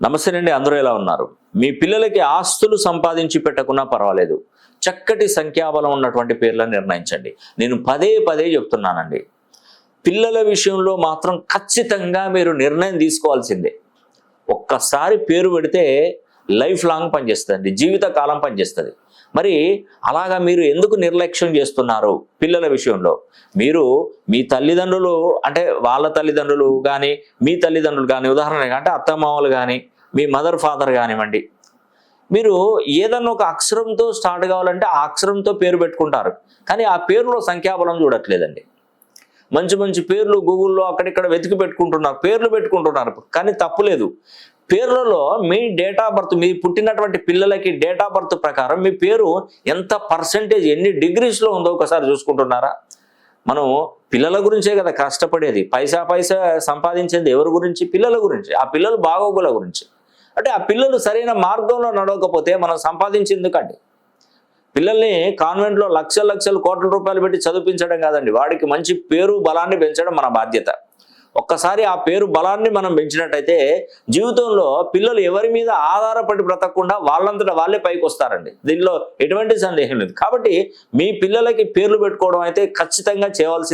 నమస్తే అండి, అందరూ ఎలా ఉన్నారు? మీ పిల్లలకి ఆస్తులు సంపాదించి పెట్టకున్నా పర్వాలేదు, చక్కటి సంఖ్యాబలం ఉన్నటువంటి పేర్లను నిర్ణయించండి. నేను పదే పదే చెప్తున్నానండి, పిల్లల విషయంలో మాత్రం ఖచ్చితంగా మీరు నిర్ణయం తీసుకోవాల్సిందే. ఒక్కసారి పేరు పెడితే లైఫ్ లాంగ్ పనిచేస్తుంది, జీవితకాలం పనిచేస్తుంది. మరి అలాగా మీరు ఎందుకు నిర్లక్ష్యం చేస్తున్నారు? పిల్లల విషయంలో మీరు మీ తల్లిదండ్రులు అంటే వాళ్ళ తల్లిదండ్రులు కానీ మీ తల్లిదండ్రులు కానీ, ఉదాహరణగా అంటే అత్తమామలు కానీ మీ మదర్ ఫాదర్ కానివ్వండి, మీరు ఏదన్నా ఒక అక్షరంతో స్టార్ట్ కావాలంటే ఆ అక్షరంతో పేరు పెట్టుకుంటారు, కానీ ఆ పేరులో సంఖ్యాబలం చూడట్లేదండి. మంచి మంచి పేర్లు గూగుల్లో అక్కడిక్కడ వెతికి పెట్టుకుంటున్నారు, పేర్లు పెట్టుకుంటున్నారు, కానీ తప్పులేదు. పేర్లలో మీ డేట్ ఆఫ్ బర్త్, మీ పుట్టినటువంటి పిల్లలకి డేట్ ఆఫ్ బర్త్ ప్రకారం మీ పేరు ఎంత పర్సెంటేజ్, ఎన్ని డిగ్రీస్లో ఉందో ఒకసారి చూసుకుంటున్నారా? మనం పిల్లల గురించే కదా కష్టపడేది, పైసా సంపాదించేది ఎవరి గురించి? పిల్లల గురించి, ఆ పిల్లలు బాగోగుల గురించి. అంటే ఆ పిల్లలు సరైన మార్గంలో నడవకపోతే మనం సంపాదించేందుకండి. పిల్లల్ని కాన్వెంట్లో లక్షలు కోట్ల రూపాయలు పెట్టి చదివించడం కాదండి, వాడికి మంచి పేరు బలాన్ని పెంచడం మన బాధ్యత. ఒక్కసారి ఆ పేరు బలాన్ని మనం పెంచినట్టయితే జీవితంలో పిల్లలు ఎవరి మీద ఆధారపడి బ్రతకకుండా వాళ్ళంతటా వాళ్ళే పైకి వస్తారండి. దీనిలో ఎటువంటి సందేహం లేదు. కాబట్టి మీ పిల్లలకి పేర్లు పెట్టుకోవడం అయితే ఖచ్చితంగా చేయవలసింది.